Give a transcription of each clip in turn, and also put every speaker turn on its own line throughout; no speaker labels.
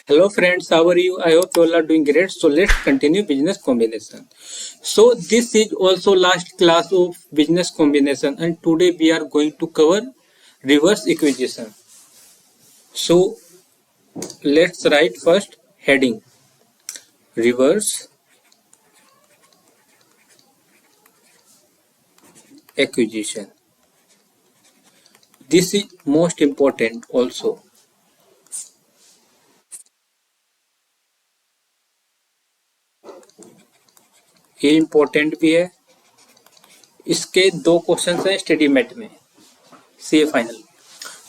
Hello friends, how are you? I hope you all are doing great. So let's continue business combination. So this is also last class of business combination and today we are going to cover reverse acquisition. So let's write first heading reverse acquisition. This is most important also. ये important भी है. इसके दो question हैं स्टेडीमेट में सी final.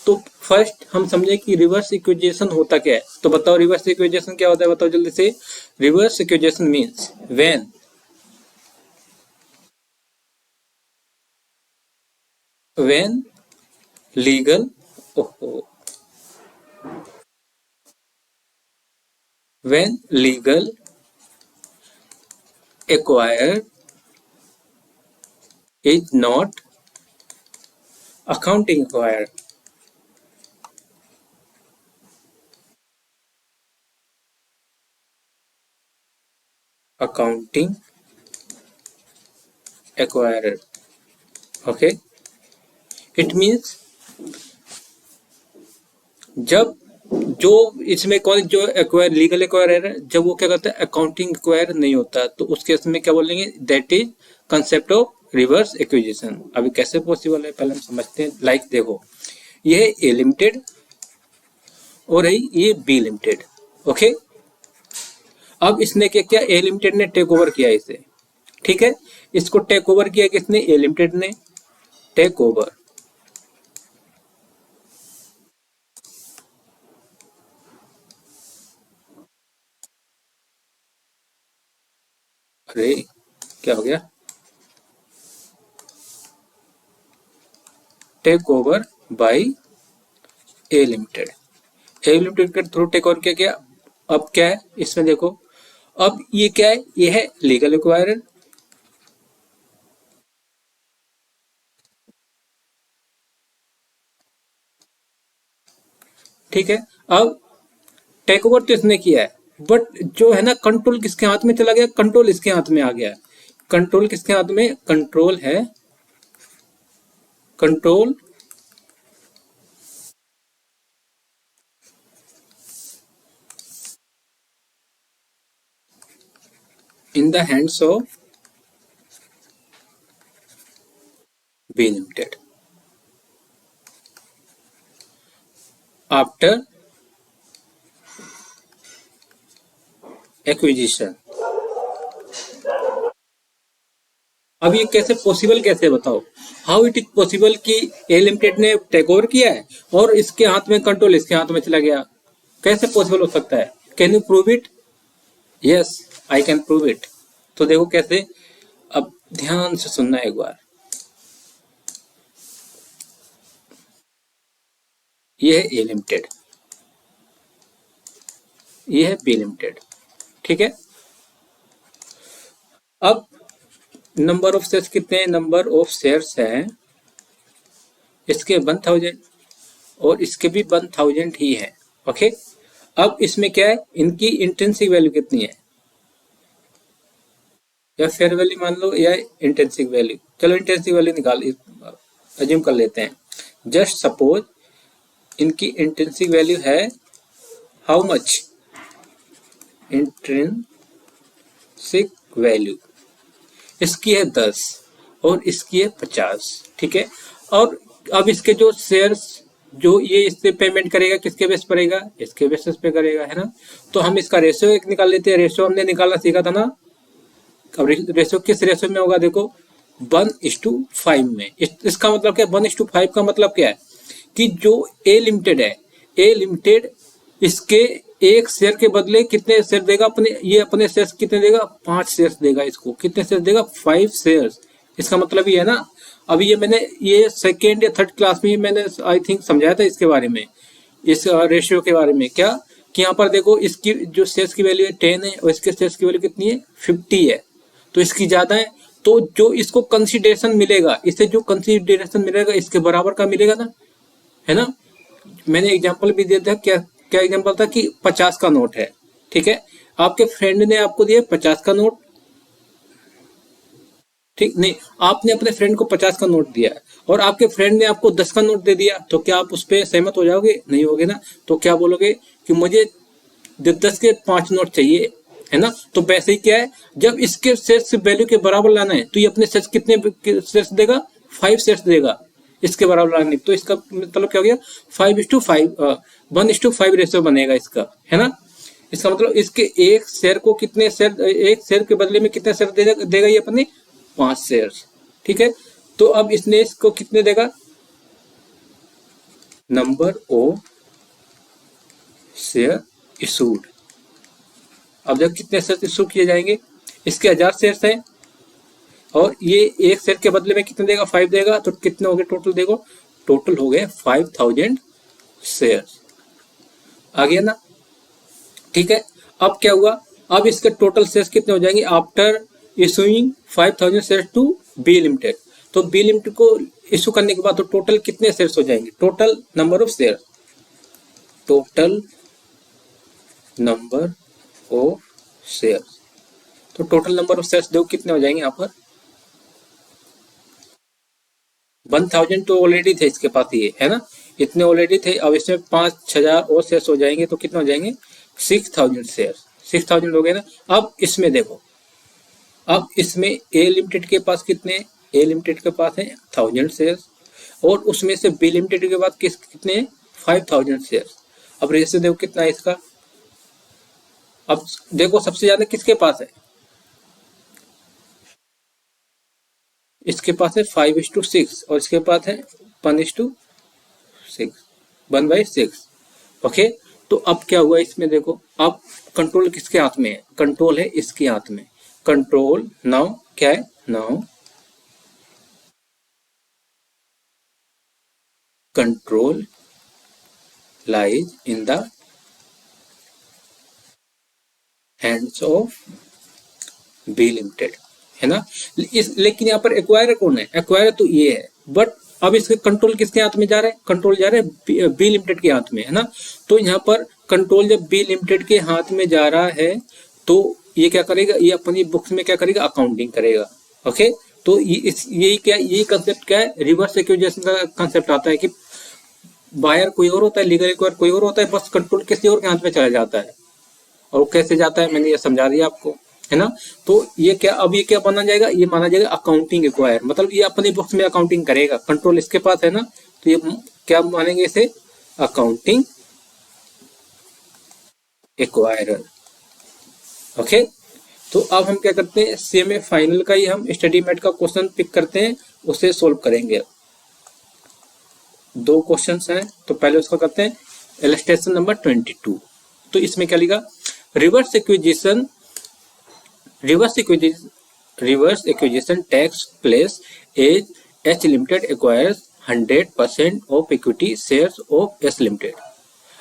तो first हम समझे कि रिवर्स इक्विजेशन होता क्या है. तो बताओ रिवर्स इक्विजेशन क्या होता है, बताओ जल्दी से. Reverse acquisition means when legal when legal acquire is not accounting acquire. Accounting acquirer. Okay, it means जब जो इसमें कौन जो एक्वायर लीगल एक्वायर है, जब वो क्या करता है अकाउंटिंग एक्वायर नहीं होता तो उस केस में क्या बोलेंगे, that is concept of reverse acquisition. अभी कैसे पॉसिबल है पहले हम समझते हैं. लाइक देखो, ये है ए लिमिटेड और ये बी लिमिटेड. ओके, अब इसने क्या किया, ए लिमिटेड ने टेक ओवर किया इसे. ठीक है, इसको टेक ओवर किया किसने, ए लिमिटेड ने टेक ओवर. अरे क्या हो गया, take over by A limited. A limited के थ्रू टेक ओवर क्या किया. अब क्या है इसमें देखो, अब ये क्या है, ये है लीगल एक्वायरर. ठीक है, अब टेक ओवर तो इसने किया है, बट जो है ना कंट्रोल किसके हाथ में चला गया, कंट्रोल इसके हाथ में आ गया. कंट्रोल किसके हाथ में, कंट्रोल है, control in the hands of B Limited. After acquisition. अब ये कैसे पॉसिबल, कैसे बताओ, हाउ इट इज पॉसिबल कि ए लिमिटेड ने टेक ओवर किया है और इसके हाथ में कंट्रोल इसके हाथ में चला गया. कैसे पॉसिबल हो सकता है, can you prove it. Yes, I can prove it. तो देखो कैसे, अब ध्यान से सुनना एक बार. ये है ए लिमिटेड, ये है बी लिमिटेड. ठीक है, अब नंबर ऑफ शेयर्स कितने हैं, नंबर ऑफ शेयर्स हैं इसके 1000 और इसके भी 1000 ही है. ओके, अब इसमें क्या है, इनकी इंट्रिंसिक वैल्यू कितनी है, या फेयर वैल्यू मान लो या इंट्रिंसिक वैल्यू. चलो इंट्रिंसिक वैल्यू निकाल अज्यूम कर लेते हैं. जस्ट सपोज इनकी इंट्रिंसिक वैल्यू है हाउ मच, इंट्रिंसिक वैल्यू इसकी है 10 और इसकी है 50. ठीक है, और अब इसके जो शेयर्स जो ये इससे पेमेंट करेगा किसके बेस पर करेगा, इसके बेसिस पे करेगा, है ना. तो हम इसका रेशियो एक निकाल लेते हैं. रेशियो हमने निकालना सीखा था ना. अब रेशियो किस रेशियो में होगा, देखो 1:5 में. इसका मतलब क्या है, 1:5 का मतलब क्या है कि जो ए लिमिटेड है, ए लिमिटेड इसके एक शेयर के बदले कितने शेयर देगा, अपने ये अपने शेयर कितने देगा, 5 शेयर देगा. इसको कितने शेयर देगा, 5 शेयर. इसका मतलब ये है ना. अभी ये मैंने ये सेकेंड या थर्ड क्लास में ही मैंने आई थिंक समझाया था इसके बारे में, इस रेशियो के बारे में. क्या कि यहाँ पर देखो इसकी जो शेयर्स की वैल्यू है 10 है और इसके शेयर्स की वैल्यू कितनी है, 50 है. तो इसकी ज्यादा है, तो जो इसको कंसिडरेशन मिलेगा, इससे जो कंसिडरेशन मिलेगा इसके बराबर का मिलेगा ना, है ना. मैंने एग्जांपल भी दिया था क्या क्या एग्जांपल था कि 50 का नोट है, ठीक है, आपके फ्रेंड ने आपको दिया 50 का नोट, ठीक नहीं, आपने अपने फ्रेंड को 50 का नोट दिया है और आपके फ्रेंड ने आपको 10 का नोट दे दिया, तो क्या आप उस पर सहमत हो जाओगे? नहीं होगे ना। तो क्या बोलोगे कि मुझे 10 के 5 नोट चाहिए, है ना। तो वैसे ही क्या है, जब इसके शेयर्स वैल्यू के बराबर लाना है तो ये अपने शेयर्स कितने शेयर्स देगा? 5 शेयर्स देगा इसके बराबर लाने। तो इसका मतलब क्या हो गया? 5:5 1:5 रेशियो बनेगा इसका, है ना। इसका मतलब इसके एक शेयर को कितने शेयर, एक शेयर के बदले में कितने शेयर देगा ये अपने? 5 शेयर्स, ठीक है। तो अब इसने इसको कितने देगा? Number of share issued. अब जब कितने शेयर इशू किए जाएंगे? इसके 1000 शेयर्स हैं और ये एक शेयर के बदले में कितने देगा? 5 देगा। तो कितने हो गए टोटल? देखो टोटल हो गए 5000 शेयर्स। आ गया ना, ठीक है। अब क्या हुआ? अब इसके टोटल शेयर्स कितने हो जाएंगे after issuing 5000 shares to B limited? तो बी लिमिटेड को इशू करने के बाद तो टोटल कितने शेयर्स हो जाएंगे? Total number of share, total number of shares. तो टोटल नंबर ऑफ शेयर्स देखो कितने हो जाएंगे यहाँ पर? 1000 तो ऑलरेडी थे इसके पास, ये है ना, इतने ऑलरेडी थे। अब इसमें 5000 और शेयर्स हो जाएंगे तो कितने हो जाएंगे? 6000 शेयर्स। 6000 हो गए ना। अब इसमें देखो, अब इसमें ए लिमिटेड के पास कितने? ए लिमिटेड के पास है 1000 शेयर्स और उसमें से बी लिमिटेड के पास कितने? 5000 शेयर्स। अब रेशियो देखो कितना है इसका। अब देखो सबसे ज्यादा किसके पास है? इसके पास है 5:6 और इसके पास है 1:6, 1/6। ओके, तो अब क्या हुआ इसमें देखो, अब कंट्रोल किसके हाथ में है? कंट्रोल है इसके हाथ में। कंट्रोल नाउ क्या है? Now control lies in the hands of B limited, है ना। लेकिन यहाँ पर एक्वायरर कौन है? एक्वायरर तो ये है, बट अब इसके कंट्रोल किसके हाथ में जा रहा है? कंट्रोल जा रहा है बी लिमिटेड के हाथ में, है ना। तो यहाँ पर कंट्रोल जब बी लिमिटेड के हाथ में जा रहा है तो ये क्या करेगा? ये अपनी बुक्स में क्या करेगा? अकाउंटिंग करेगा। ओके, तो यही क्या, यही कंसेप्ट क्या है? रिवर्स एक्विजिशन का कंसेप्ट आता है कि बायर कोई और होता है, लीगल एक्वायर कोई और होता है, बस कंट्रोल किसी और के हाथ में चला जाता है। और कैसे जाता है मैंने ये समझा दिया आपको, है ना। तो ये क्या, अब ये क्या माना जाएगा? ये माना जाएगा अकाउंटिंग एक्वायर, मतलब ये अपने बुक्स में अकाउंटिंग करेगा। कंट्रोल इसके पास है ना, तो ये क्या मानेंगे? इसे अकाउंटिंग एक्वायरर। ओके, तो अब हम क्या करते हैं? सीएमए फाइनल का ही हम स्टडी मेट का क्वेश्चन पिक करते हैं, उसे सोल्व करेंगे। 2 क्वेश्चंस हैं, तो पहले उसका करते हैं इलस्ट्रेशन नंबर 22। तो इसमें क्या लिखा? Reverse acquisition takes place as H Limited acquires 100% of equity shares of S Limited।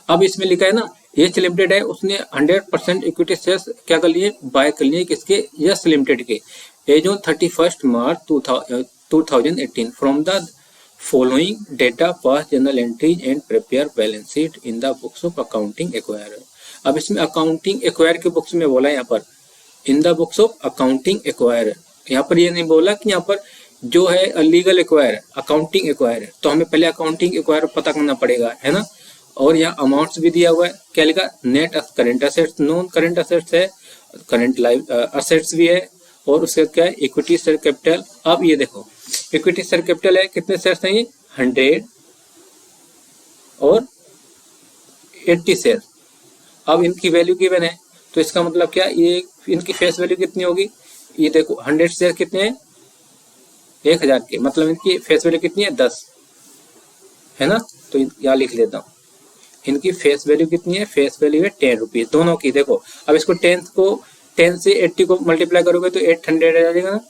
अब इसमें लिखा है ना, H Limited है, उसने 100% इक्विटी शेयर्स क्या कर लिए? बाय कर लिए किसके? S Limited के as on 31 March 2018 from the following data pass journal entries and prepare balance sheet in the books of accounting acquire. अब इसमें अकाउंटिंग एक्वायर के बुक्स में बोला है यहाँ पर इन the books of accounting acquire. यहाँ पर ये नहीं बोला कि यहाँ पर जो है लीगल एक्वायर, अकाउंटिंग एक्वायर है। तो हमें पहले अकाउंटिंग एक्वायर पता करना पड़ेगा, है ना। और यहाँ अमाउंट्स भी दिया हुआ है, क्या लिखा? Net current assets, non current assets है, करेंट लाइव असेट्स भी है, और उसके क्या है? Equity share capital. अब ये देखो इक्विटी शेयर कैपिटल है, कितने शेयर्स हैं ये? 100 और 80 शेयर। अब इनकी वैल्यू गिवन है, तो इसका मतलब क्या? ये इनकी फेस वैल्यू कितनी होगी? ये देखो 100 शेयर कितने हैं? 1000 के, मतलब इनकी फेस वैल्यू कितनी है? 10, है ना। तो यहाँ लिख लेता हूँ, इनकी फेस वैल्यू कितनी है? फेस वैल्यू है 10 रुपीज दोनों की। देखो अब इसको 10 से 80 को मल्टीप्लाई करोगे तो 800 आ जाएगा ना।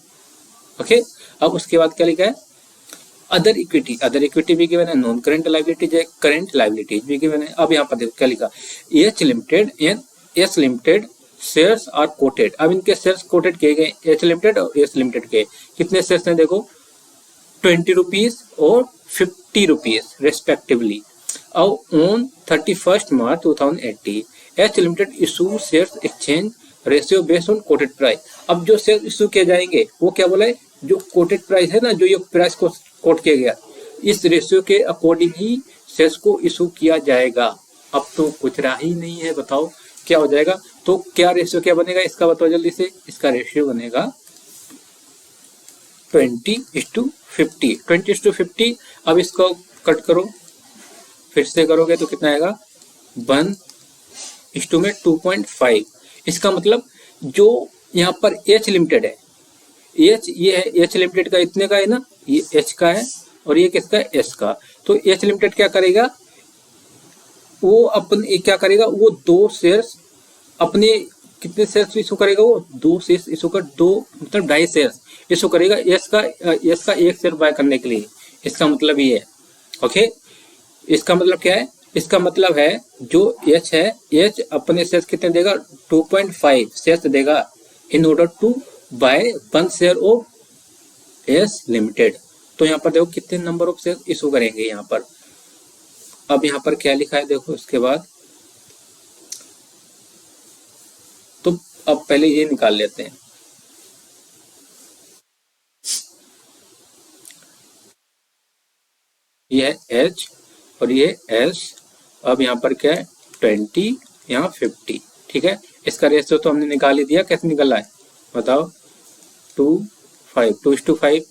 ओके, अब उसके बाद क्या लिखा है? अदर इक्विटी, अदर इक्विटी भी गिवन है, नॉन करेंट लाइबिलिटीज है, करेंट लाइबिलिटीज भी गिवन है। अब यहाँ पर देखो क्या लिखा? H limited and S limited shares are quoted. अब इनके शेयर्स कोटेड किए गए, एच लिमिटेड और एस लिमिटेड के। कितने शेयर्स हैं? देखो 20 रुपीज और 50 rupees respectively. On 31 March 2018 H limited issue shares exchange ratio based on quoted price. अब जो शेयर इशू किए जाएंगे वो क्या बोला है, जो कोटेड प्राइस है ना, जो ये प्राइस को कोट किया गया, इस रेशियो के अकॉर्डिंग ही शेयर्स को इशू किया जाएगा। अब तो कुछ रहा ही नहीं है, बताओ क्या हो जाएगा। तो क्या रेशियो क्या बनेगा इसका बताओ जल्दी से। इसका रेशियो बनेगा 20:50। 20:50। अब इसको कट करो, फिर से करोगे तो कितना आएगा 1:2.5। इसका मतलब जो यहाँ पर एच लिमिटेड है, एच ये है, एच लिमिटेड का इतने का है ना, ये एच का है और ये किसका है, एस का। तो एच लिमिटेड क्या करेगा, वो अपन क्या करेगा, वो 2 शेयर्स अपने कितने शेयर्स इशू करेगा, वो 2 शेयर्स इशू कर, 2 मतलब 2.5 शेयर्स इशू करेगा एस का 1 शेयर बाय करने के लिए। इसका मतलब ये है, ओके। इसका मतलब क्या है, इसका मतलब है जो एच है, एच अपने शेयर्स कितने देगा, 2.5 शेयर्स देगा in order to buy 1 share of S limited. तो यहाँ पर देखो कितने नंबर ऑफ शेयर इशू करेंगे यहाँ पर। अब यहाँ पर क्या लिखा है देखो इसके बाद, तो अब पहले ये निकाल लेते हैं। ये है एच और ये एस। अब यहाँ पर क्या है 20, यहाँ 50, ठीक है। इसका रेशियो तो हमने निकाल ही दिया, कैसे निकल रहा है बताओ, 2:5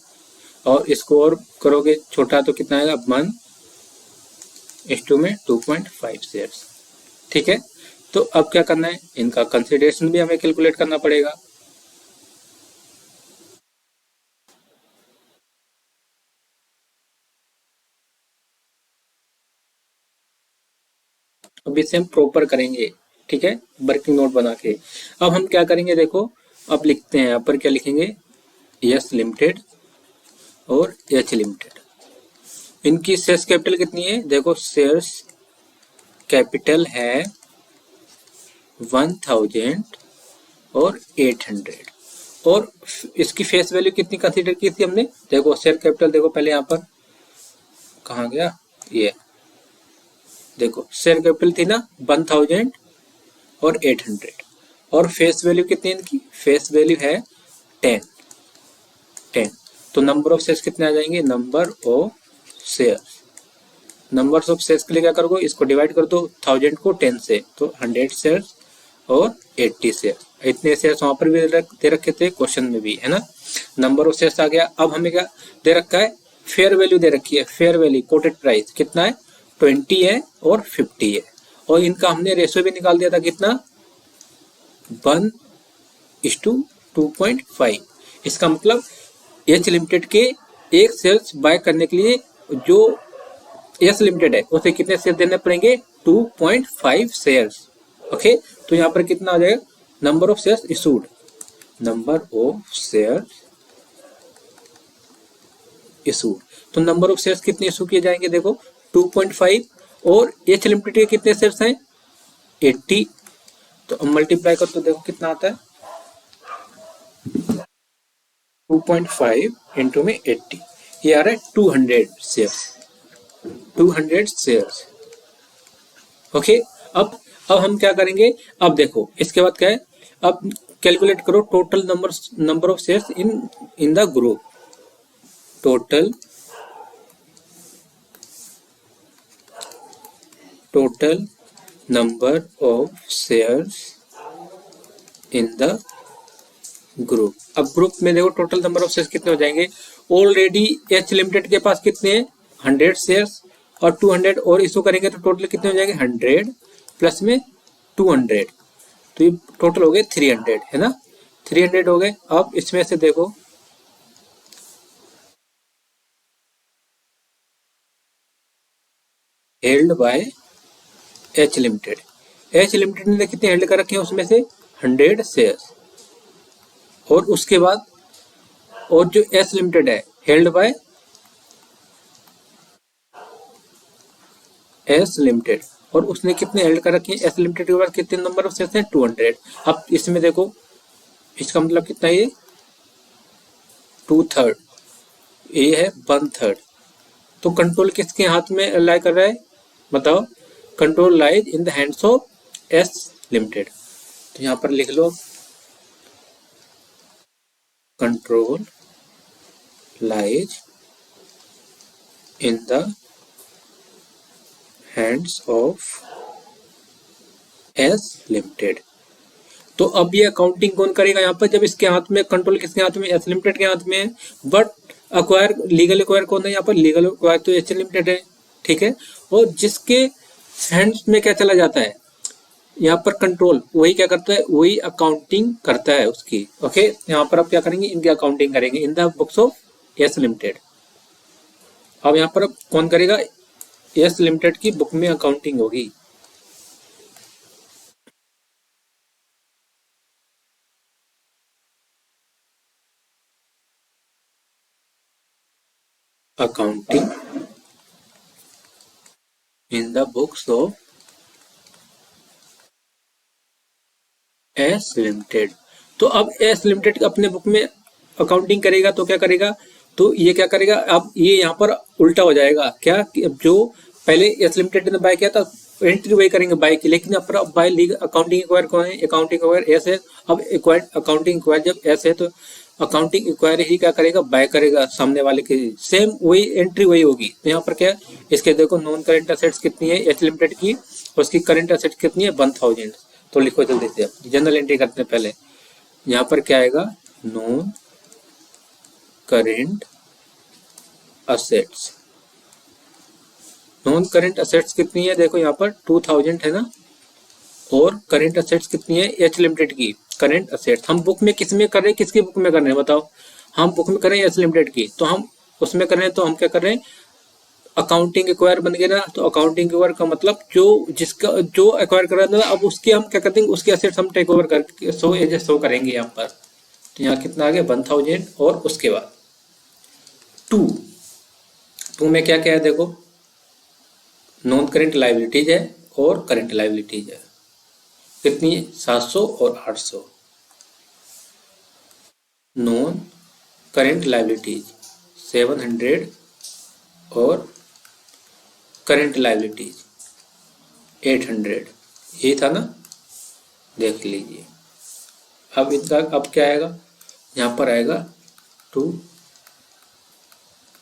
और इसको और करोगे छोटा तो कितना आएगा 1:2.5 शेयर्स, ठीक है। तो अब क्या करना है, इनका कंसिडरेशन भी हमें कैलकुलेट करना पड़ेगा। अब इसे हम प्रॉपर करेंगे, ठीक है, वर्किंग नोट बना के। अब हम क्या करेंगे देखो, अब लिखते हैं यहाँ पर क्या लिखेंगे, एस लिमिटेड और एच लिमिटेड, इनकी शेयर्स कैपिटल कितनी है देखो, शेयर्स कैपिटल है 1,800 और इसकी फेस वैल्यू कितनी कंसीडर की थी हमने देखो, शेयर कैपिटल देखो पहले यहाँ पर कहाँ गया, ये देखो शेयर कैपिटल थी ना 1,800 और फेस वैल्यू कितनी इनकी, फेस वैल्यू है 10। तो नंबर ऑफ शेयर्स कितने आ जाएंगे, नंबर ऑफ शेयर्स के लिए क्या करोगे, इसको डिवाइड कर दो 1000 को 10 से, तो 100 शेयर्स और 80 शेयर, इतने शेयर्स वहां पर भी दे रखे थे क्वेश्चन में भी, है ना। नंबर ऑफ शेयर्स आ गया। अब हमें क्या दे रखा है, फेयर वैल्यू दे रखी है, फेयर वैल्यू कोटेड प्राइस कितना है 20 है और 50 है, और इनका हमने रेशियो भी निकाल दिया था कितना 1:2.5। इसका मतलब एच लिमिटेड के एक शेयर्स बाय करने के लिए जो एस लिमिटेड है उसे कितने शेयर देने पड़ेंगे, 2.5 शेयर्स, ओके। तो यहाँ पर कितना आ जाएगा, number of shares issued, number of shares issued. तो नंबर ऑफ शेयर्स कितने इशू किए जाएंगे देखो 2.5 और एच लिमिटेड के कितने शेयर्स हैं 80, तो अब मल्टीप्लाई कर तो देखो कितना आता है 2.5 इंटू में 80, ये आ रहा है 200 शेयर्स, ओके। अब हम क्या करेंगे, अब देखो इसके बाद क्या है, अब कैलकुलेट करो total number of shares in the group, total number of shares in the group. अब ग्रुप में देखो टोटल नंबर ऑफ शेयर्स कितने हो जाएंगे, ऑलरेडी एच लिमिटेड के पास कितने हैं 100 शेयर्स और 200 और इशू करेंगे तो टोटल कितने हो जाएंगे 100 प्लस में 200, तो ये टोटल हो गए 300, है ना, 300 हो गए। अब इसमें से देखो held by H limited, H limited ने कितने हेल्ड कर रखे हैं उसमें से 100 शेयर्स, और उसके बाद और जो एस लिमिटेड है हेल्ड बाय एस लिमिटेड, और उसने कितने हेल्ड कर रखे हैं, एस लिमिटेड के बाद कितने नंबर ऑफ शेयर्स हैं 200। अब इसमें देखो इसका मतलब कितना है, ये 2/3, ये है 1/3, तो कंट्रोल किसके हाथ में लाई कर रहा है, बताओ, control lies in the hands of S limited. तो यहाँ पर लिख लो, control lies in the hands of S limited. तो अब ये अकाउंटिंग कौन करेगा यहाँ पर, जब इसके हाथ में कंट्रोल, किसके हाथ में, एस लिमिटेड के हाथ में है। बट अक्वायर, लीगल एक्वायर कौन है यहाँ पर, लीगल एक्वायर तो एस लिमिटेड है, ठीक है। और जिसके हैंड्स में क्या चला जाता है यहाँ पर कंट्रोल, वही क्या करता है, वही अकाउंटिंग करता है उसकी। ओके, यहाँ पर अब क्या करेंगे, इनकी अकाउंटिंग करेंगे इन the books of S limited. अब यहाँ पर अब कौन करेगा, एस लिमिटेड की बुक में अकाउंटिंग होगी। Accounting in the books of S limited. तो अब एस लिमिटेड अपने बुक में अकाउंटिंग करेगा तो क्या करेगा, तो ये क्या करेगा, अब ये यहाँ पर उल्टा हो जाएगा क्या, कि अब जो पहले एस लिमिटेड ने बाय किया था एंट्री वही करेंगे बाय की, लेकिन अब बाय लीगल अकाउंटिंग एक्वायर कौन है, अकाउंटिंग एक्वायर एस है। अब एक्वायर अकाउंटिंग एक्वायर जब एस है तो अकाउंटिंग एक्वायर ही क्या करेगा, बाय करेगा सामने वाले की, सेम वही एंट्री वही होगी। तो यहाँ पर क्या, इसके देखो नॉन करेंट असेट्स कितनी है एस लिमिटेड की, उसकी करेंट असेट्स कितनी है 1000। तो लिखो जल्दी से, जनरल एंट्री करते हैं पहले। यहाँ पर क्या आएगा, non current assets. Non current assets कितनी है, देखो यहाँ पर 2000 है ना, और करेंट असेट्स कितनी है एच लिमिटेड की। करेंट असेट्स हम बुक में किस में कर रहे हैं, किसकी बुक में कर रहे हैं बताओ, हम बुक में कर रहे हैं एच लिमिटेड की, तो हम उसमें कर रहे हैं, तो हम क्या कर रहे हैं, अकाउंटिंग एक्वायर बन गया ना। तो अकाउंटिंग एक्वायर का मतलब जो जिसका जो एक्वायर कर रहा था, अब उसके हम क्या करते हैं, उसके एसेट्स हम टेक ओवर करके शो करेंगे यहाँ पर। तो यहाँ कितना आ गया 1000, और उसके बाद टू में क्या क्या है देखो, नॉन करेंट लाइबिलिटीज है और करेंट लाइबिलिटीज है, कितनी है 700 और 800। नॉन करेंट लाइबिलिटीज 700 और करेंट लाइबिलिटीज 800, यही था ना, देख लीजिए। अब इनका अब क्या आएगा, यहाँ पर आएगा टू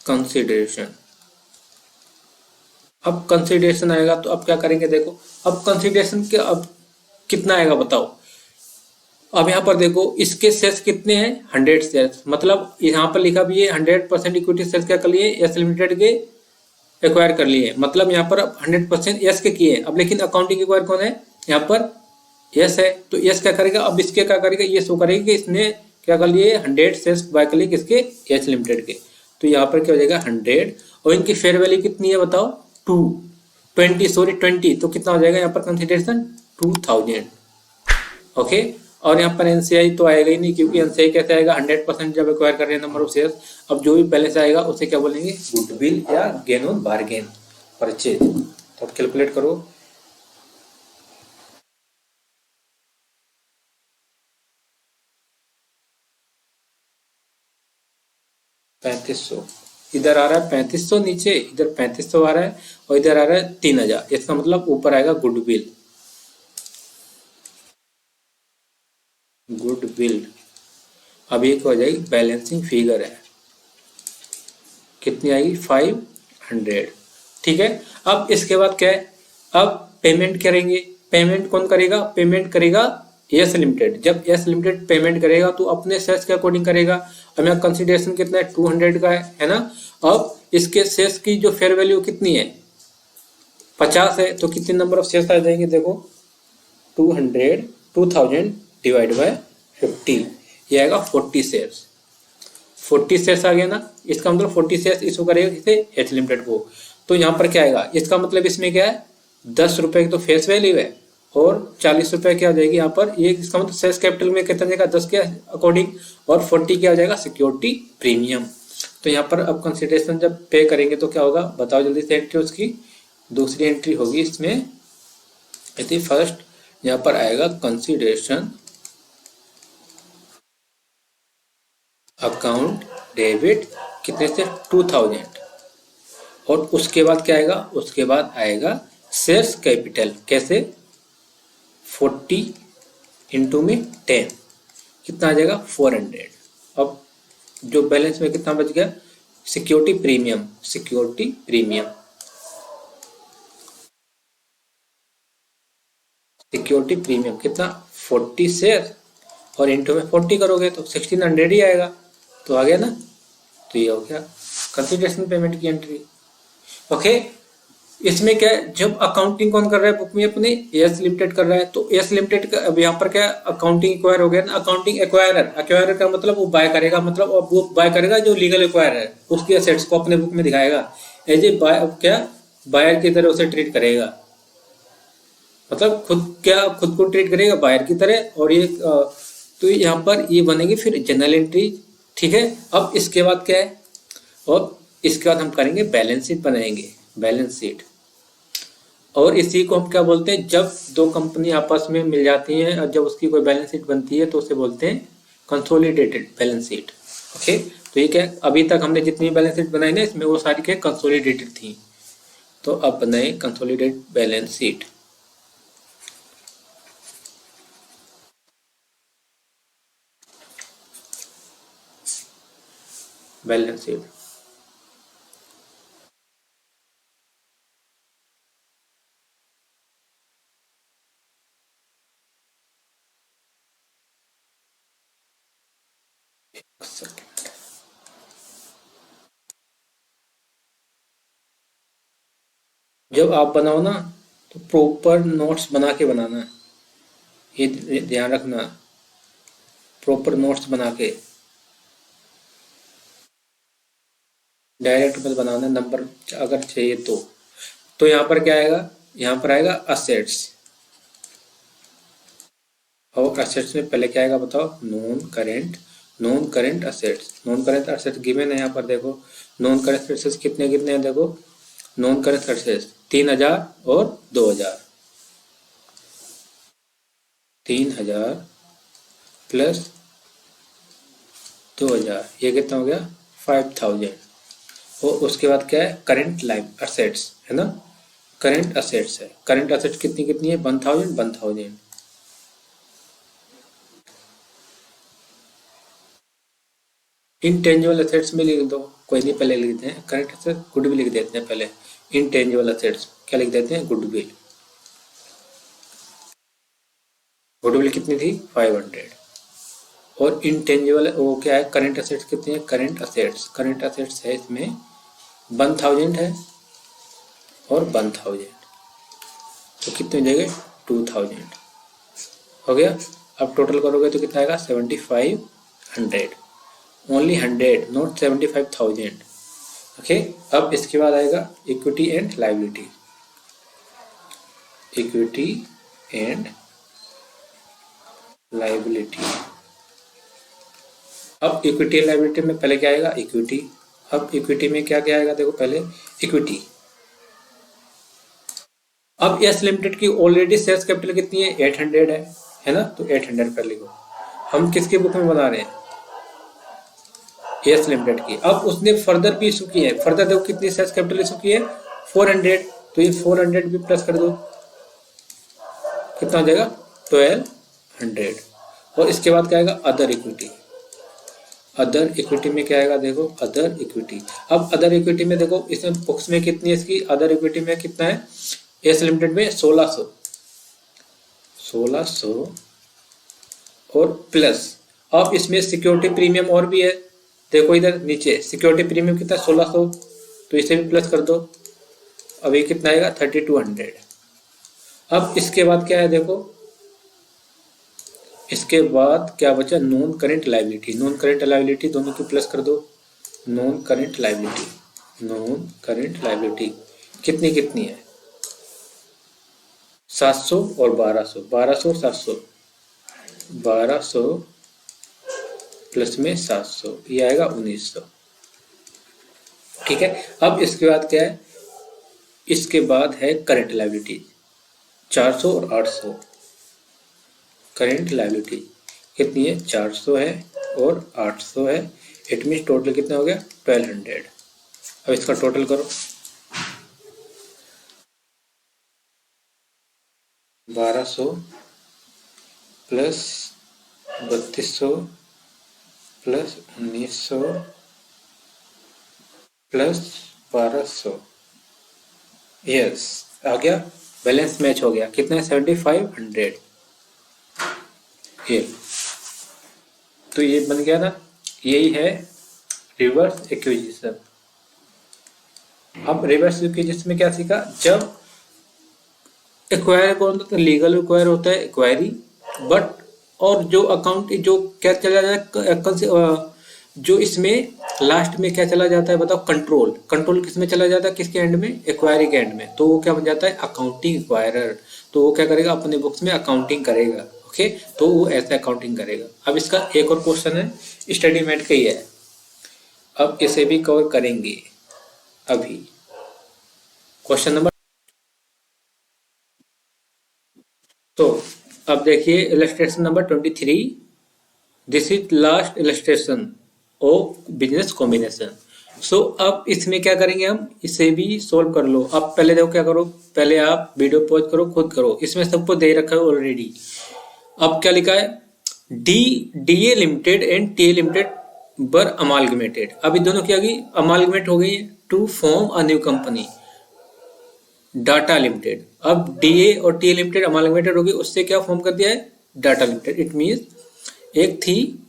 कंसिडरेशन। अब कंसिडरेशन आएगा तो अब क्या करेंगे देखो, अब कंसिडरेशन के अब कितना आएगा बताओ। अब यहाँ पर देखो इसके शेयर्स कितने हैं 100 शेयर्स, मतलब यहाँ पर लिखा भी है 100% इक्विटी शेयर्स क्या कर लिए एस लिमिटेड के एक्वायर कर लिए, मतलब यहाँ पर 100% यस के किए। अब लेकिन अकाउंटिंग एक्वायर कौन है, यहाँ पर यस है, तो यस क्या करेगा, अब इसके क्या करेगा, ये शो करेगा कि इसने क्या कर लिए 100 शेयर्स बाय कर लिए किसके, एच लिमिटेड के। तो यहाँ पर क्या हो जाएगा 100, और इनकी फेयर वैल्यू कितनी है बताओ 20, तो कितना हो जाएगा यहाँ पर कंसिडरेशन 2000। ओके, और यहाँ पर एनसीआई तो आएगा ही नहीं, क्योंकि एनसीआई कैसे आएगा 100% जब एक्वायर कर रहे हैं नंबर ऑफ शेयर्स। अब जो भी बैलेंस आएगा उसे क्या बोलेंगे, गुडविल या गेन ऑन बार्गेन परचेज। तो अब कैलकुलेट करो, ₹3500 इधर आ रहा है, 3500 नीचे, इधर 3500 आ रहा है, और इधर आ रहा है 3000। इसका मतलब ऊपर आएगा गुडविल। गुडविल अब एक हो जाएगी बैलेंसिंग फिगर है, कितनी आएगी 500, ठीक है। अब इसके बाद क्या है, अब पेमेंट करेंगे, पेमेंट कौन करेगा, पेमेंट करेगा एस लिमिटेड। जब एस लिमिटेड पेमेंट करेगा तो अपने शेयर्स के अकॉर्डिंग करेगा। अब यहाँ कंसिडरेशन कितना है 200 का है ना। अब इसके शेयर्स की जो फेयर वैल्यू कितनी है 50 है, तो कितने नंबर ऑफ शेयर्स आ जाएंगे देखो 2000 डिवाइड बाय 50, ये आएगा 40 शेयर्स। 40 शेयर्स आ गया ना, इसका मतलब 40 शेयर्स इशू करेगा किसे, एच लिमिटेड को। तो यहाँ पर क्या आएगा, इसका मतलब इसमें क्या है 10 रुपए की तो फेस वैल्यू है, और 40 रुपए क्या हो जाएगी यहाँ पर, ये इसका मतलब शेयर्स कैपिटल में कितना जाएगा 10 के अकॉर्डिंग, और 40 क्या हो जाएगा सिक्योरिटी प्रीमियम। तो यहाँ पर अब कंसिडरेशन जब पे करेंगे तो क्या होगा बताओ जल्दी से, एंट्री उसकी दूसरी एंट्री होगी इसमें। यदि फर्स्ट यहाँ पर आएगा कंसिडरेशन अकाउंट डेबिट कितने से 2000, और उसके बाद क्या आएगा, उसके बाद आएगा शेयर्स कैपिटल कैसे, 40 इंटू में 10 कितना आ जाएगा 400। अब जो बैलेंस में कितना बच गया, security premium, security premium, security premium कितना 40 शेयर और इंटू में 40 करोगे तो 1600 ही आएगा। तो आ गया ना, तो ये हो गया कंसिडरेशन पेमेंट की एंट्री। ओके, इसमें क्या है, जब अकाउंटिंग कौन कर रहा है बुक में अपने, एस लिमिटेड कर रहा है, तो एस लिमिटेड का अब यहाँ पर क्या अकाउंटिंग एक्वायर हो गया ना, अकाउंटिंग एक्वायरर, एक्वायरर का मतलब वो बाय करेगा, मतलब वो बाय करेगा जो लीगल एक्वायर है उसकी एसेट्स को अपने बुक में दिखाएगा, एज ए बाय क्या बायर की तरह उसे ट्रीट करेगा, मतलब खुद को ट्रीट करेगा बायर की तरह। और ये तो यहाँ पर ये बनेगी फिर जनरल एंट्री। ठीक है, अब इसके बाद क्या है, और इसके बाद हम करेंगे बैलेंस शीट बनाएंगे, बैलेंस शीट। और इसी को हम क्या बोलते हैं, जब दो कंपनी आपस में मिल जाती हैं और जब उसकी कोई बैलेंस शीट बनती है तो उसे बोलते हैं कंसोलिडेटेड बैलेंस शीट। ओके, तो ये क्या अभी तक हमने जितनी बैलेंस शीट बनाई ना इसमें वो सारी क्या कंसोलिडेटेड थी, तो अब बनाए consolidated balance sheet. Balance sheet जब आप बनाओ ना तो प्रॉपर नोट्स बना के बनाना, ये ध्यान रखना, प्रॉपर नोट्स बना के, डायरेक्ट मत बनाना नंबर अगर चाहिए तो यहाँ पर क्या आएगा, यहाँ पर आएगा असेट्स, और असेट्स में पहले क्या आएगा बताओ, non current assets, non current assets given है यहाँ पर देखो, नॉन करेंट असेट्स कितने कितने हैं देखो, नॉन करेंट असेट्स 3000 और 2000, 3000 प्लस 2000 ये कितना हो गया 5000। और उसके बाद क्या है करेंट लाइफ असेट्स है ना, करेंट असेट्स है, करेंट असेट्स कितनी कितनी है 1000। इनटेंजिबल असेट्स में लिख दो, कोई नहीं पहले लिख देते हैं करेंट असेट, गुडविल लिख देते हैं पहले, इनटेंजिबल असेट्स क्या लिख देते हैं गुडविल, गुडविल कितनी थी 500। और इनटेंजिबल वो क्या है करेंट असेट्स कितनी है, करेंट असेट्स है इसमें 1000 है और 1000 तो कितने हो जाएंगे 2000 हो गया। अब टोटल करोगे तो कितना आएगा 7500, ओनली 100 नॉट 75,000। ओके, अब इसके बाद आएगा equity and liability, equity and liability. अब इक्विटी एंड लायबिलिटी में पहले क्या आएगा इक्विटी, अब इक्विटी में क्या क्या आएगा देखो पहले इक्विटी। अब एस लिमिटेड की ऑलरेडी शेयर कैपिटल कितनी है 800 है ना, तो 800 पर लिखो। हम किसके बुक में बना रहे हैं एस लिमिटेड की। अब उसने फर्दर भी इशू की है, फर्दर देखो कितनी शेयर कैपिटल इशू की है 400, तो ये 400 भी प्लस कर दो कितना हो जाएगा 1200। और इसके बाद क्या आएगा अदर इक्विटी, अदर इक्विटी में क्या आएगा देखो अदर इक्विटी। अब अदर इक्विटी में देखो इसमें बुक्स में कितनी है इसकी, अदर इक्विटी में कितना है एस लिमिटेड में 1600 और प्लस। अब इसमें सिक्योरिटी प्रीमियम और भी है, देखो इधर नीचे सिक्योरिटी प्रीमियम कितना 1600, तो इसे भी प्लस कर दो, अब ये कितना आएगा 3200। अब इसके बाद क्या है देखो, इसके बाद क्या बचा non current liability, non current liability दोनों की प्लस कर दो, non current liability, non current liability कितनी कितनी है 700 और 1200, 1200 और 700, 1200 प्लस में 700 ये आएगा 1900। ठीक है, अब इसके बाद क्या है, इसके बाद है करेंट लायबिलिटी 400 और 800, करेंट लायबिलिटी कितनी है 400 है और 800 है, इट मीन टोटल कितना हो गया 1200। अब इसका टोटल करो, 1200 प्लस 3200 प्लस 1900 प्लस 1200। यस, आ गया, बैलेंस मैच हो गया। कितना है? 7500। ये तो ये बन गया ना, यही है रिवर्स एक्विजिशन। अब रिवर्स एक्विजिशन में क्या सीखा? जब एक्वायर कौन होता है? लीगल एक्वायर होता है, एक्वायरी। बट और जो अकाउंट जो क्या चला जाता है, जो इसमें लास्ट में क्या चला जाता है बताओ? कंट्रोल। कंट्रोल किस में चला जाता है? किसके एंड में? एक्वायरी के एंड में। तो वो क्या बन जाता है? Accounting acquirer. तो वो क्या करेगा? अपने बुक्स में अकाउंटिंग करेगा। ओके, तो वो ऐसे अकाउंटिंग करेगा। अब इसका एक और क्वेश्चन है, स्टडी मेट का ही है, अब इसे भी कवर करेंगे अभी। क्वेश्चन नंबर, तो अब देखिए illustration number 23। This is last illustration of business combination. So अब इसमें क्या करेंगे हम? इसे भी सोल्व कर लो। अब पहले देखो क्या करो, पहले आप वीडियो पॉज करो, खुद करो। इसमें सबको दे रखा है ऑलरेडी। अब क्या लिखा है? D A limited and T A limited were amalgamated. अब इन दोनों की आगे अमालगमेट हो गई to form a new company DATA limited. अब डीए और टी लिमिटेड अमालगमेटेड होगी, उससे क्या फॉर्म कर दिया है? Data limited. इट मींस एक थी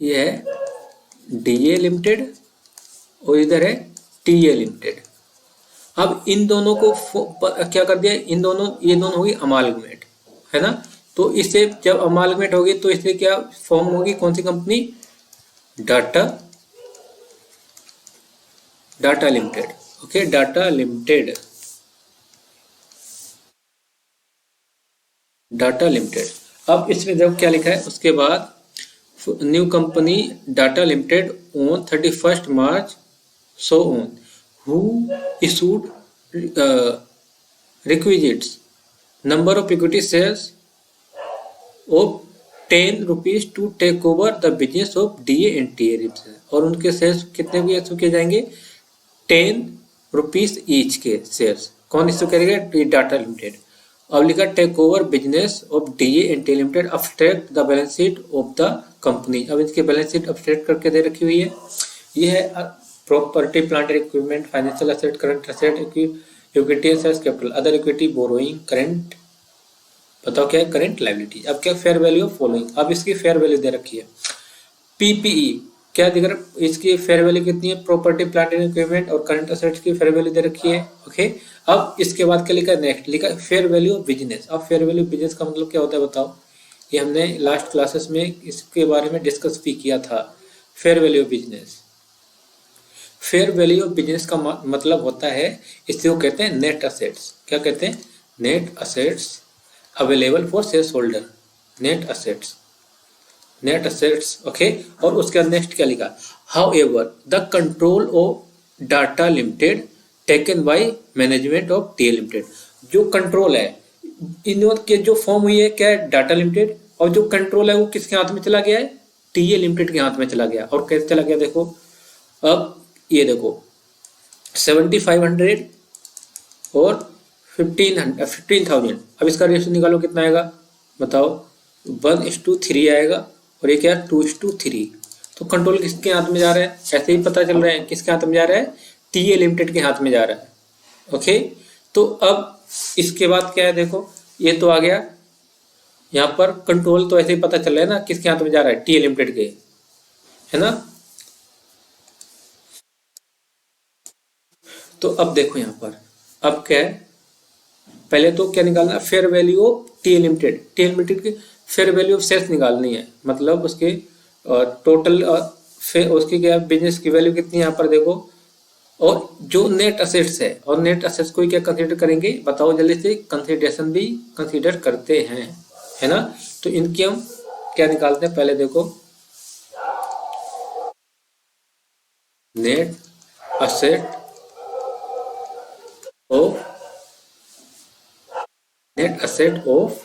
ये है डीए लिमिटेड और इधर है टीए लिमिटेड। अब इन दोनों को क्या कर दिया? इन दोनों, ये दोनों होगी अमालगमेट, है ना? तो इससे जब अमालगमेट होगी तो इससे क्या फॉर्म होगी? कौन सी company? DATA limited. Okay, DATA limited, DATA limited. अब इसमें जब क्या लिखा है उसके बाद, new company DATA limited on 31 March so on who issued requisites number of equity shares of 10 rupees to take over the business of DA and TA. और उनके शेयर्स कितने भी इशू किए जाएंगे? 10 रुपीज ईच के शेयर्स। कौन issue करेगा? DATA limited. अब लिखा take over business of DA and T limited, abstract the balance sheet of the company. अब इसकी बैलेंस शीट अब्स्ट्रैक्ट करके दे रखी हुई है। ये है property plant equipment, financial asset, current asset, equity assets, capital, other equity, borrowing, current, बताओ क्या है? Current liability. अब क्या? Fair value of following. अब इसकी फेयर वैल्यू दे रखी है। पीपीई क्या दिख रहा है? इसकी फेयर वैल्यू कितनी है? प्रॉपर्टी प्लांट एंड इक्विपमेंट और करंट एसेट्स की फेयर वैल्यू दे रखी है। ओके, अब इसके बाद क्या लिखा है? नेक्स्ट लिखा है फेयर वैल्यू ऑफ बिजनेस। अब फेयर वैल्यू बिजनेस का मतलब क्या होता है बताओ? ये हमने लास्ट क्लासेस में इसके बारे में डिस्कस भी किया था। Fair value of business, fair value of business का मतलब होता है, इसे वो कहते हैं नेट असेट्स। क्या कहते हैं? Net assets available for share holder, net assets, net assets. Okay, और उसके बाद नेक्स्ट क्या लिखा? How ever the control of data limited taken by management of T limited. जो कंट्रोल है इन के जो फॉर्म हुई है क्या है? Data limited. और जो कंट्रोल है वो किसके हाथ में चला गया है? टीए लिमिटेड के हाथ में चला गया। और कैसे चला गया देखो, अब ये देखो 7500 और 15,000। अब इसका रेशियो निकालो कितना आएगा बताओ? 1:3 आएगा। और ये क्या है? 2:3। तो कंट्रोल किसके हाथ में जा रहा है? ऐसे ही पता चल रहा है किसके हाथ में जा रहा है? टीए लिमिटेड के हाथ में जा रहा है। ओके, तो अब इसके बाद क्या है देखो, ये तो आ गया यहाँ पर कंट्रोल। तो ऐसे ही पता चल रहा है ना किसके हाथ में जा रहा है? टीए लिमिटेड के, है ना? तो अब देखो यहाँ पर, अब क्या है? पहले तो क्या निकालना? Fair value of T limited. T limited की फेयर वैल्यू ऑफ शेयर्स निकालनी है, मतलब उसके टोटल उसकी क्या बिजनेस की वैल्यू कितनी है यहाँ पर देखो। और जो नेट असेट्स है, और नेट असेट्स को क्या कंसीडर करेंगे बताओ जल्दी से? कंसिडरेशन भी कंसीडर करते हैं, है ना? तो इनकी हम क्या निकालते हैं? पहले देखो net asset of, net asset of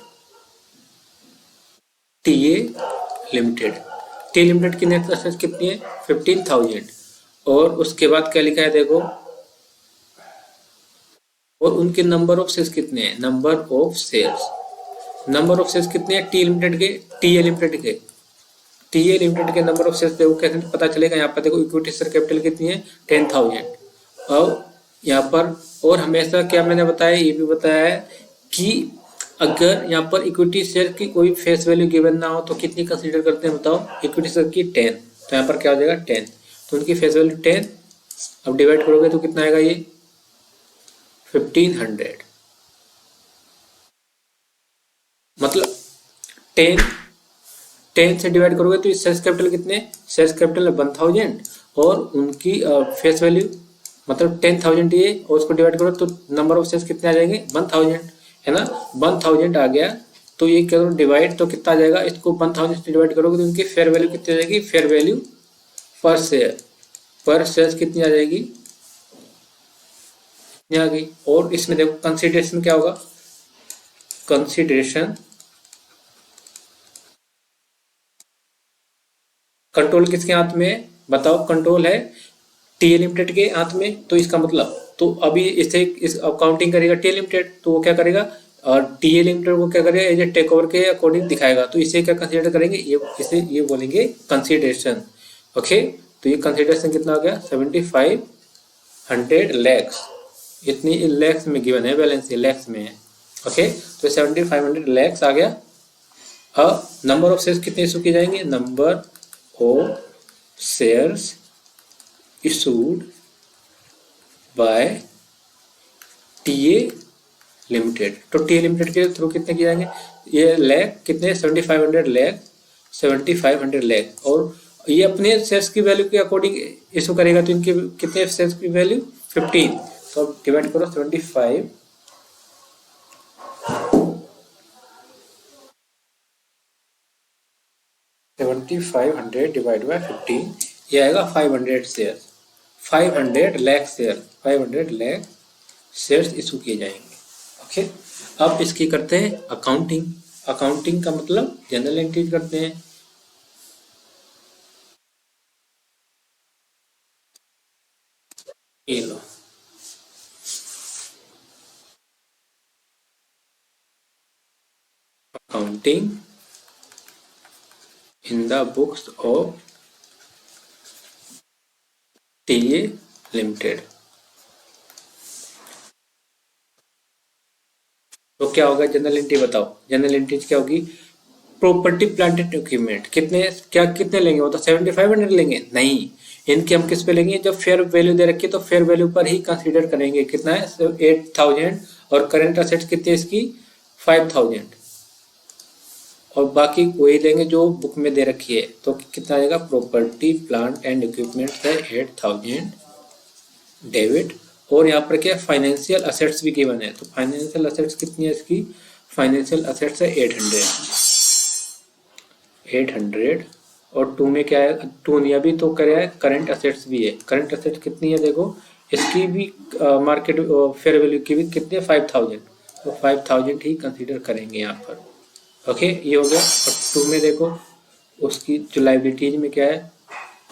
TA limited. T limited की नेट असेट कितनी है? 15,000। और उसके बाद क्या लिखा है देखो, और उनके नंबर ऑफ शेयर्स कितने हैं, number of shares, number of shares कितने हैं टी लिमिटेड के, टीए लिमिटेड के, टीए लिमिटेड के नंबर ऑफ शेयर्स देखो कैसे पता चलेगा, यहाँ पर देखो इक्विटी शेयर कैपिटल कितनी है 10,000। और यहाँ पर और हमेशा क्या मैंने बताया, ये भी बताया है कि अगर यहाँ पर इक्विटी शेयर की कोई फेस वैल्यू गिवन ना हो तो कितनी कंसीडर करते हैं बताओ, इक्विटी शेयर की 10, तो यहाँ पर क्या हो जाएगा 10, तो उनकी फेस वैल्यू 10, अब डिवाइड करोगे तो कितना आएगा ये 1500, मतलब 10 से डिवाइड करोगे तो शेयर्स कैपिटल कितने, शेयर्स कैपिटल है 1000 और उनकी फेस वैल्यू मतलब 10,000 ये, और उसको डिवाइड करो तो नंबर ऑफ शेयर्स कितने आ जाएंगे 1000, है ना, 1000 आ गया, तो ये करो डिवाइड तो कितना आ जाएगा, इसको 1000 से डिवाइड करोगे तो उनकी फेयर वैल्यू कितनी आ जाएगी, फेयर वैल्यू पर शेयर कितनी आ जाएगी, कितनी आ गई। और इसमें देखो कंसिडरेशन क्या होगा, कंसिडरेशन कंट्रोल किसके हाथ में है बताओ, कंट्रोल है टी लिमिटेड के हाथ में, तो इसका मतलब तो अभी इसे इस अकाउंटिंग करेगा टी लिमिटेड, तो वो क्या करेगा और टी लिमिटेड वो क्या करेगा, एज ए टेक ओवर के अकॉर्डिंग दिखाएगा, तो इसे क्या कंसीडर करेंगे, ये इसे ये बोलेंगे कंसीडरेशन। ओके, तो ये कंसीडरेशन कितना हो गया 7500 लैक्स, इतनी लैक्स में गिवन है, बैलेंस लैक्स में है। ओके, तो 7500 लैक्स आ गया। अब नंबर ऑफ शेयर्स कितने इशू किए जाएंगे, number of shares issued by TA limited, तो टीए लिमिटेड के थ्रू कितने किए जाएंगे, ये लैख कितने 7500 लैख, 7500 लैख, और ये अपने शेयर्स की वैल्यू के अकॉर्डिंग इशू करेगा, तो इनके कितने शेयर्स की वैल्यू 15, तो अब डिवाइड करो 7500 डिवाइड बाय 15, ये आएगा 500 share, 500 lakh share, 500 lakh shares issue किए जाएंगे। ओके, अब इसकी करते हैं अकाउंटिंग, अकाउंटिंग का मतलब जनरल एंट्रीज करते हैं। ये लो accounting in the books of TA limited, तो क्या होगा जनरल एंट्री बताओ, जनरल एंट्रीज क्या होगी, प्रॉपर्टी प्लांट एंड इक्विपमेंट कितने, क्या कितने लेंगे, वो तो 7500 लेंगे, नहीं इनके हम किस पे लेंगे, जब फेयर वैल्यू दे रखी है तो फेयर वैल्यू पर ही कंसीडर करेंगे, कितना है 8000, और करेंट असेट्स कितनी है इसकी 5000, और बाकी वही लेंगे जो बुक में दे रखी है, तो कितना आएगा, प्रॉपर्टी प्लांट एंड इक्विपमेंट है 8000 डेबिट, और यहाँ पर क्या फाइनेंशियल असेट्स भी गिवन है, तो फाइनेंशियल असेट्स कितनी है इसकी, फाइनेंशियल असेट्स है 800, और टू में क्या है, टू नहीं अभी तो क्या है करंट असेट्स भी है, करंट असेट्स कितनी है देखो, इसकी भी मार्केट फेयर वैल्यू की भी कितनी है 5000, तो 5000 ही कंसीडर करेंगे यहाँ पर। ओके, ये हो गया। और टू में देखो उसकी जो लाइबिलिटीज में क्या है,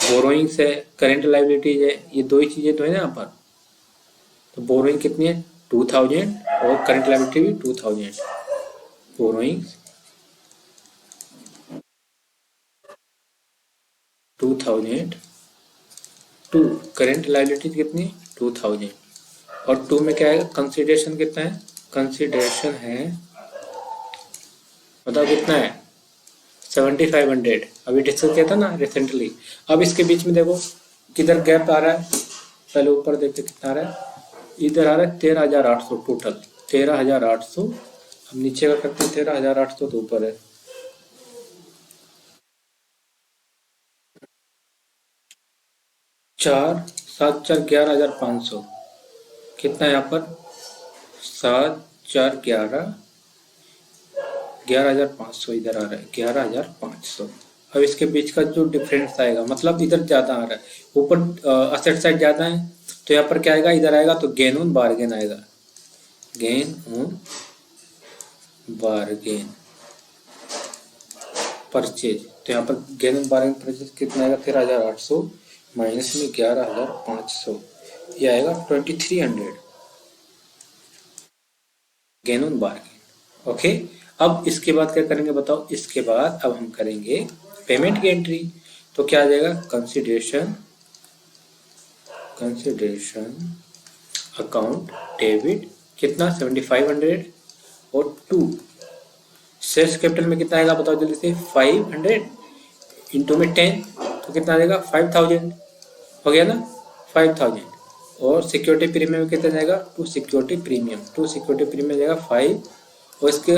बोरोइंग्स है, करंट लाइबिलिटीज है, ये दो ही चीजें तो है ना यहाँ पर, तो बोरोइंग कितनी है 2000 और करंट लाइबिलिटी भी 2000, बोरोइंग्स 2000, टू करंट लाइबिलिटीज कितनी 2000, और टू में क्या है कंसिडरेशन कितना है, कंसिडरेशन है बताओ कितना है 7500, अभी डिस्कस किया था ना रिसेंटली। अब इसके बीच में देखो किधर गैप आ रहा है, पहले ऊपर देखते कितना आ रहा है, इधर आ रहा है 13800 टोटल, 13800, अब नीचे का करते हैं 13800 तो ऊपर है, चार सात चार 11500, कितना है यहाँ पर 7 4 11,500 इधर आ रहा है 11,500। अब इसके बीच का जो डिफरेंस आएगा मतलब इधर ज्यादा आ रहा है, ऊपर असेट साइड ज्यादा है, तो यहाँ पर क्या आएगा, इधर आएगा तो गेन ऑन बार्गेन आएगा, गेन ऑन बार्गेन परचेज, तो यहाँ पर गेन ऑन बार्गेन परचेज कितना आएगा 13,800 माइनस में 11,500, ये आएगा 2300 गेन ऑन बार्गेन। ओके, अब इसके बाद क्या करेंगे बताओ, इसके बाद अब हम करेंगे पेमेंट की एंट्री। तो क्या आ जाएगा, कंसिडरेशन अकाउंट डेबिट कितना 7500 और 2 शेयर्स कैपिटल में कितना आएगा बताओ जल्दी से, 500 इंटू में 10 तो कितना आ जाएगा 5000 हो गया ना, 5000। और सिक्योरिटी प्रीमियम कितना जाएगा, टू सिक्योरिटी प्रीमियम जाएगा 5 और इसके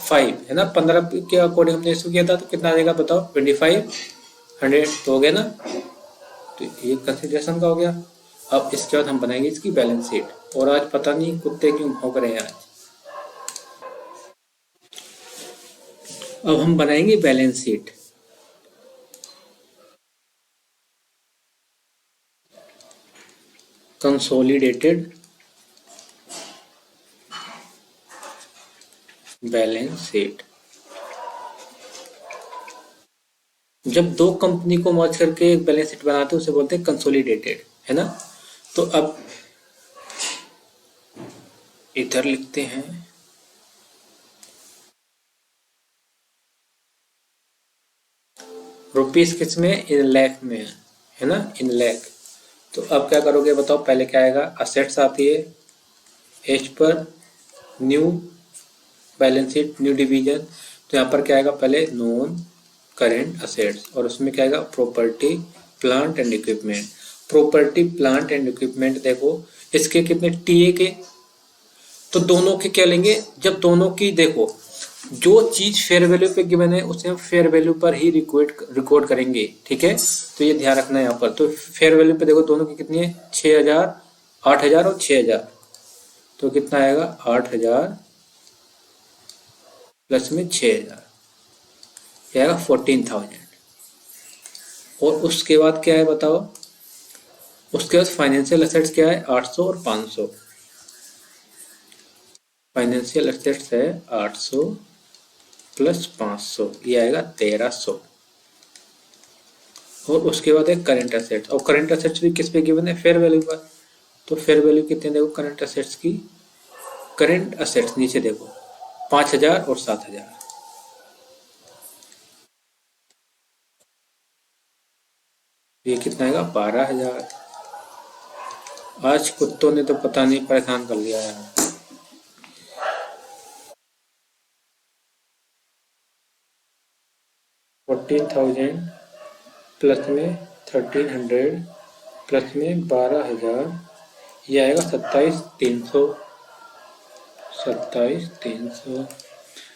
5 है ना, 15 के अकॉर्डिंग हमने इसको किया था तो कितना आ जाएगा बताओ 2500 तो हो गया ना। तो ये कंसिडरेशन का हो गया। अब इसके बाद हम बनाएंगे इसकी बैलेंस शीट। और आज पता नहीं कुत्ते क्यों भौंक रहे हैं आज। अब हम बनाएंगे balance sheet. Consolidated balance sheet. जब दो कंपनी को मर्ज करके एक बैलेंस शीट बनाते हैं उसे बोलते हैं कंसोलिडेटेड, है ना। तो अब इधर लिखते हैं रुपीस किस में, इन लैख में है ना, इन लैख। तो अब क्या करोगे बताओ, पहले क्या आएगा, असेट्स आती है, as per new balance sheet new division. तो यहाँ पर क्या आएगा, पहले नॉन करेंट असेट्स और उसमें क्या आएगा, property plant and equipment. Property plant and equipment देखो इसके कितने टीए के, तो दोनों के क्या लेंगे, जब दोनों की देखो जो चीज फेयर वैल्यू पे गिवन है उसे हम फेयर वैल्यू पर ही रिकॉर्ड करेंगे, ठीक है। तो ये ध्यान रखना है यहाँ पर। तो फेयर वैल्यू पे देखो दोनों की कितनी है, 6000, 8000 और 6000। तो कितना आएगा, 8000 प्लस में 6000 आएगा 14000। और उसके बाद क्या है बताओ, उसके बाद फाइनेंशियल एसेट्स क्या है, 800 और 500। फाइनेंशियल एसेट्स है 800 प्लस 500, ये आएगा 1300। और उसके बाद है करंट एसेट्स, और करंट एसेट्स भी किस पे गिवन है, फेयर वैल्यू पर। तो फेयर वैल्यू कितने देखो करंट एसेट्स की, करंट एसेट्स नीचे देखो 5000 और 7000। ये कितना आएगा 12000। आज कुत्तों ने तो पता नहीं परेशान कर लिया यार। 14,000 प्लस में 1300 प्लस में 12000, ये आएगा 27,300। 27,300।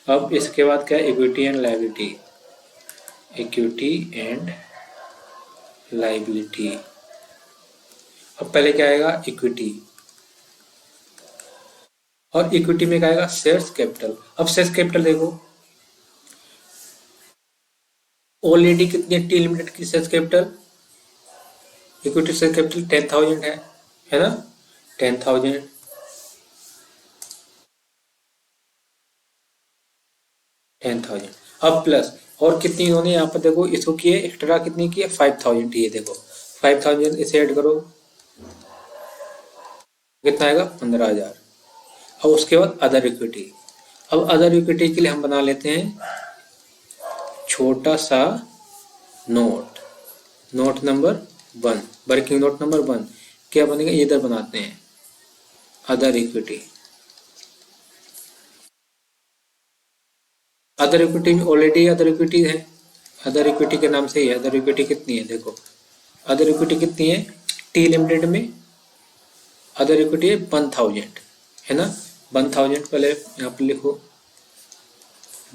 अब इसके बाद क्या है, equity and liability. Equity and liability. अब पहले क्या आएगा, इक्विटी। और इक्विटी में क्या आएगा, शेयर्स कैपिटल। अब शेयर्स कैपिटल देखो ऑलरेडी कितनी टी लिमिटेड की shares capital, equity share capital 10,000 है ना, 10,000। अब प्लस और कितनी इन्होंने यहाँ पर देखो इसको किए एक्स्ट्रा, कितनी की है 5,000। ये देखो 5,000 इसे ऐड करो कितना आएगा 15,000। अब उसके बाद अदर इक्विटी। अब अदर इक्विटी के लिए हम बना लेते हैं छोटा सा note, note number 1, working note number 1। क्या बनेगा, इधर बनाते हैं अदर इक्विटी। अदर इक्विटी में ऑलरेडी अदर इक्विटी है, अदर इक्विटी के नाम से ही है। अदर इक्विटी कितनी है देखो, अदर इक्विटी कितनी है, टी लिमिटेड में अदर इक्विटी है 1000 है ना, 1000 पहले यहाँ पर लिखो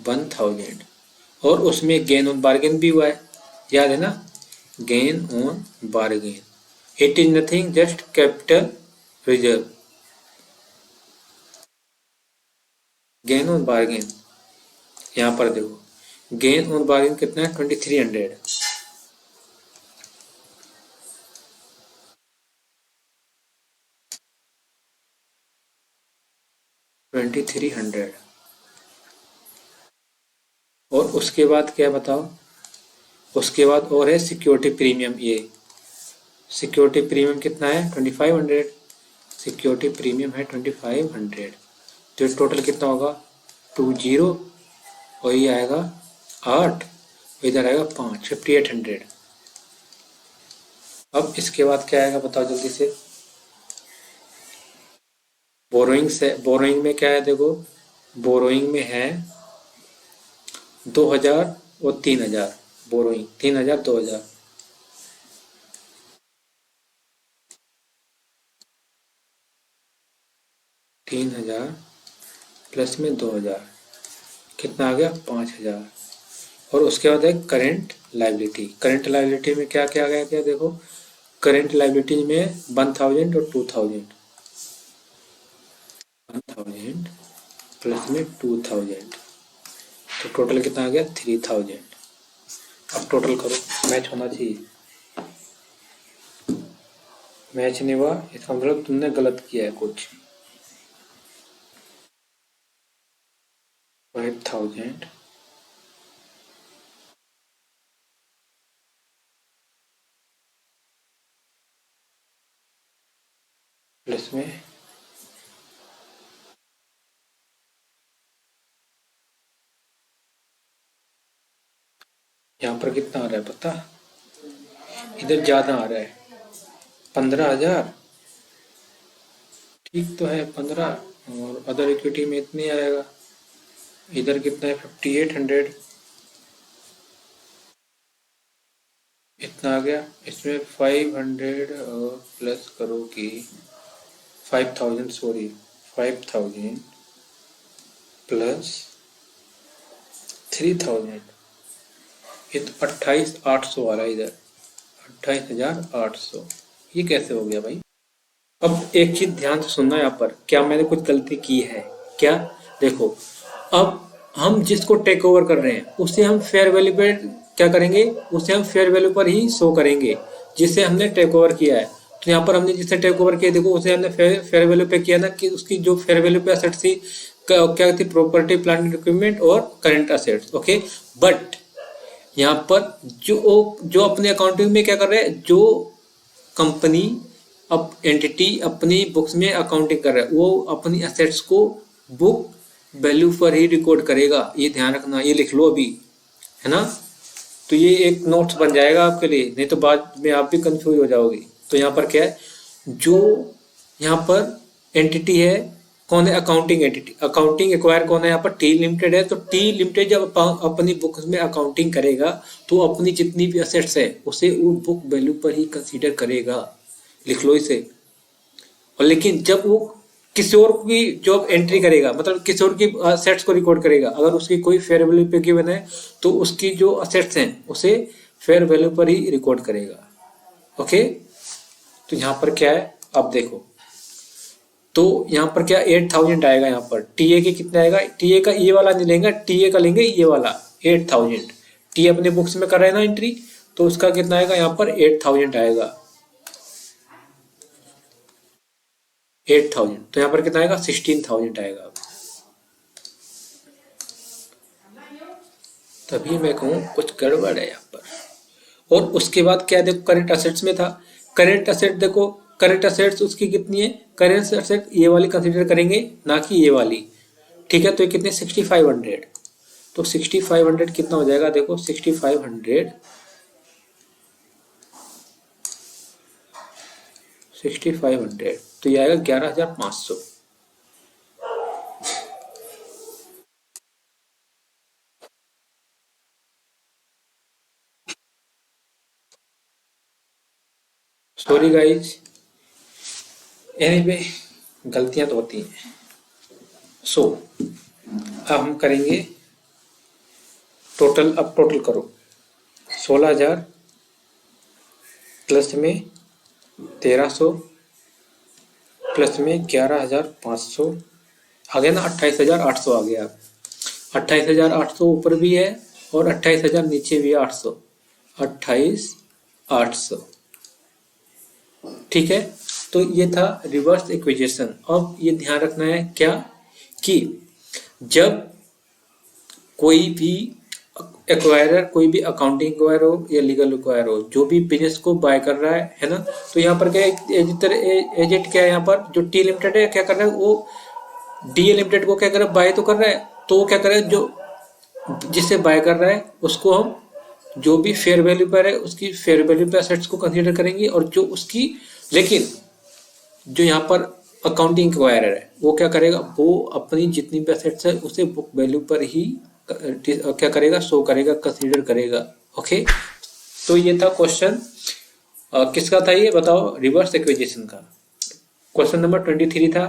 1000। और उसमें गेन ऑन बार्गेन भी हुआ है, याद है ना, gain on bargain. It is nothing just capital reserve. Gain on bargain यहाँ पर देखो गेन ऑन बार्गेन कितना है 2300। 2300। और उसके बाद क्या बताओ, उसके बाद और है सिक्योरिटी प्रीमियम। ये सिक्योरिटी प्रीमियम कितना है 2500, सिक्योरिटी प्रीमियम है 2500, तो टोटल कितना होगा 20, और ये आएगा 8, इधर आएगा 5, 5800। अब इसके बाद क्या आएगा बताओ जल्दी से। बोरोइंग से, बोरोइंग में क्या है देखो, बोरोइंग में है 2000 और 3000, बोरोइंग 3000 2000, 3000 प्लस में 2000 कितना आ गया 5000। और उसके बाद है करंट लाइबिलिटी, करंट लाइबिलिटी में क्या क्या आ गया क्या देखो, करंट लाइबिलिटी में 1000 और 2000, 1000 प्लस में 2000, तो टोटल कितना आ गया 3000। अब टोटल करो, मैच होना चाहिए, मैच नहीं हुआ इसका मतलब तुमने गलत किया है कुछ। 5000 प्लस में यहाँ पर कितना आ रहा है पता, इधर ज्यादा आ रहा है 15000, ठीक तो है 15, और अदर इक्विटी में इतनी आएगा, इधर कितना है 5800, इतना आ गया। इसमें 500 और प्लस करो कि 5000, सॉरी 5000 प्लस 3000, ये तो 28800 आ रहा है इधर, 28800, ये कैसे हो गया भाई। अब एक चीज ध्यान से सुनना, यहाँ पर क्या मैंने कुछ गलती की है क्या, देखो अब हम जिसको टेक ओवर कर रहे हैं उसे हम फेयर वैल्यू पे क्या करेंगे, उसे हम फेयर वैल्यू पर ही शो करेंगे जिसे हमने टेक ओवर किया है। तो यहाँ पर हमने जिसे टेक ओवर किया देखो उसे हमने फेयर वैल्यू पे किया ना, कि उसकी जो फेयर वैल्यू पे असेट्स थी क्या थी, प्रॉपर्टी प्लांट एंड इक्विपमेंट और करंट असेट्स, ओके। बट यहाँ पर जो जो अपने अकाउंटिंग में क्या कर रहे हैं, जो कंपनी अब एंटिटी अपनी बुक्स में अकाउंटिंग कर रहा है वो अपनी असेट्स को बुक वैल्यू पर ही रिकॉर्ड करेगा, ये ध्यान रखना, ये लिख लो अभी, है ना। तो ये एक नोट्स बन जाएगा आपके लिए, नहीं तो बाद में आप भी कंफ्यूज हो जाओगे। तो यहाँ पर क्या है, जो यहाँ पर एंटिटी है कौन है, अकाउंटिंग एंटिटी, अकाउंटिंग एक्वायर कौन है यहाँ पर, टी लिमिटेड है। तो टी लिमिटेड जब अपनी बुक्स में अकाउंटिंग करेगा तो अपनी जितनी भी असेट्स है उसे वो बुक वैल्यू पर ही कंसीडर करेगा, लिख लो इसे। और लेकिन जब वो किसी और की जॉब एंट्री करेगा, मतलब किसी और की असेट्स को रिकॉर्ड करेगा, अगर उसकी कोई फेयर वैल्यू पे गिवन है तो उसकी जो असेट्स हैं उसे फेयर वैल्यू पर ही रिकॉर्ड करेगा, ओके। तो यहाँ पर क्या है, अब देखो, तो यहाँ पर क्या 8000 आएगा, यहाँ पर टीए के कितना आएगा, टीए का ये वाला नहीं लेंगे, टीए का लेंगे ये वाला 8000, टी अपने बुक्स में कर रहे हैं ना एंट्री, तो उसका कितना आएगा यहाँ पर 8000 आएगा, 8000, तो यहाँ पर कितना आएगा 16000 आएगा। तभी मैं कहूँ कुछ गड़बड़ है यहाँ पर। और उसके बाद क्या देखो, करंट असेट्स में था, करंट असेट देखो, करंट असेट्स उसकी कितनी है, करंट असेट ये वाली कंसीडर करेंगे ना कि ये वाली, ठीक है। तो ये कितने 6500, तो 6500 कितना हो जाएगा देखो, 6500 तो ये आएगा 11500। सॉरी गाइज, एनीवे गलतियां तो होती हैं। सो अब हम करेंगे टोटल, अब टोटल करो 16000 प्लस में 1300 प्लस में 11500 आ गया ना, 28800 आ गया। 28800 ऊपर भी है और 28000 नीचे भी है, 800, 28800, ठीक है। तो ये था रिवर्स इक्विजेशन। अब ये ध्यान रखना है क्या, कि जब कोई भी एक्वायरर कोई भी अकाउंटिंग एक्वायर हो या लीगल एक्वायर हो, जो भी बिजनेस को बाय कर रहा है ना, तो यहाँ पर क्या एजेंट क्या है, यहाँ पर जो टी लिमिटेड है क्या कर रहा है, वो डी लिमिटेड को क्या कर रहा है, बाय तो कर रहा है, तो वो क्या कर रहा है, जो जिससे बाय कर रहा है उसको हम जो भी फेयर वैल्यू पर है उसकी फेयर वैल्यू पे असेट्स को कंसीडर करेंगे, और जो उसकी, लेकिन जो यहाँ पर अकाउंटिंग एक्वायरर है वो क्या करेगा, वो अपनी जितनी भी असेट्स है उसे बुक वैल्यू पर ही क्या करेगा, शो करेगा, कंसीडर करेगा। ओके, तो ये था क्वेश्चन, किसका था ये बताओ, रिवर्स एक्विजिशन का। क्वेश्चन नंबर 23 था।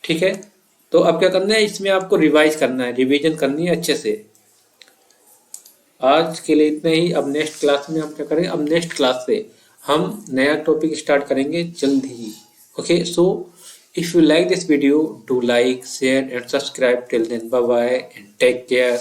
ठीक है, तो अब क्या करना है, इसमें आपको रिवाइज करना है, रिवीजन करनी है अच्छे से। आज के लिए इतना ही। अब नेक्स्ट क्लास में हम क्या करेंगे, अब नेक्स्ट क्लास से हम नया टॉपिक स्टार्ट करेंगे जल्द ही। Okay, so if you like this video, do like, share and subscribe. Till then, bye bye and take care.